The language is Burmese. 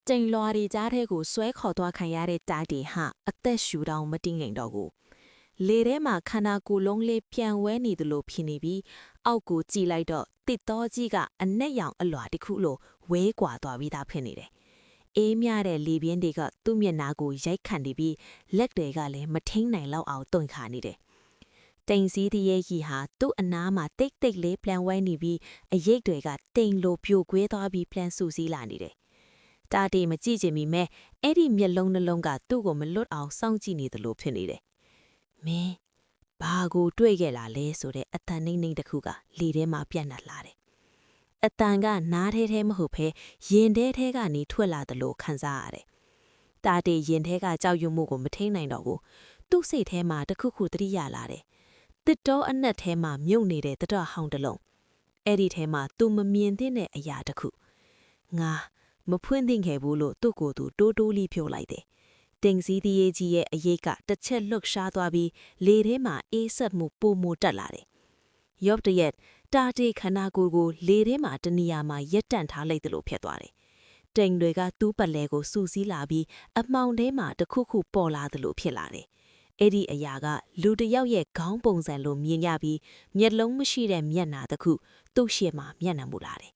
ကျိန်လွာတွေကြားထဲကိုဆွဲခေါ်သွားခံရတဲ့တာတီဟာအသက်ရှူတောင်မတည်ငြိမ်တော့ဘူးလေထဲမှာခန္ဓာကိုယ်လုံးလေးပြန်ဝဲနေသလိုဖြစ်နေပြီးအောက်ကိုကြည့်လိုက်တော့တစ်တော်ကြီးကအနက်ရောင်အလွာတစ်ခုလိုဝဲကွာသွားပြီးသားဖြစ်နေတယ်အေးမြတဲ့လေပြင်းတွေကသူ့မျက်နှာကိုရိုက်ခတ်နေပြီးလက်တွေကလည်းမထိန်နိုင်လောက်အောင်တွန့်ခါနေတယ်တိမ်စည်းတရေကြီးဟာသူ့အနားမှာတိတ်တိတ်လေးပြန်ဝဲနေပြီးအရိတ်တွေကတိမ်လိုပြိုကွဲသွားပြီးပြန်ဆူစည်းလာနေတယ်တာတီမကြည့်ချင်မီမဲ့အဲ့ဒီမျက်လုံးနှလုံးကသူ့ကိုမလွတ်အောင်စောင့်ကြည့်နေသလိုဖြစ်နေတယ်မင်းဘာကိုတွေ့ခဲ့လာလဲဆိုတဲ့အတန်နှိမ့်နှိမ့်တစ်ခုကလေထဲမှာပြန့်နှံ့လာတယ်အတန်ကနားထဲမဟုတ်ဘဲရင်ထဲကနေထွက်လာသလိုခံစားရတယ်တာတီရင်ထဲကကြောက်ရွံ့မှုကိုမထိန်နိုင်တော့ဘူးသူ့စိတ်ထဲမှာတခုခုသတိရလာတယ်တစ်တောအနက်ထဲမှာမြုပ်နေတဲ့တတော်ဟောင်းတစ်လုံးအဲ့ဒီထဲမှာသူမမြင်သင့်တဲ့အရာတစ်ခုငါမဖွင့်သင့်ခဲ့ဘူးလို့သူ့ကိုယ်သူတိုးလီဖြိုးလိုက်တယ်။တင်စည်းတရေကြီးရဲ့အရေးကတစ်ချက်လှုပ်ရှားသွားပြီးလေထဲမှာအေးဆက်မှုပိုမိုတက်လာတယ်။ယော့တရက်တာတေခန္ဓာကိုယ်ကိုလေထဲမှာတနေရာမှာရက်တန့်ထားလိုက်သလိုဖြစ်သွားတယ်။တိမ်တွေကသူ့ပတ်လဲကိုစူးစီးလာပြီးအမှောင်ထဲမှာတစ်ခုခုပေါ်လာသလိုဖြစ်လာတယ်။အဲ့ဒီအရာကလူတစ်ယောက်ရဲ့ခေါင်းပုံစံလိုမြင်ရပြီးမျက်လုံးမရှိတဲ့မျက်နှာတစ်ခုသူ့ရှေ့မှာမျက်နှာမူလာတယ်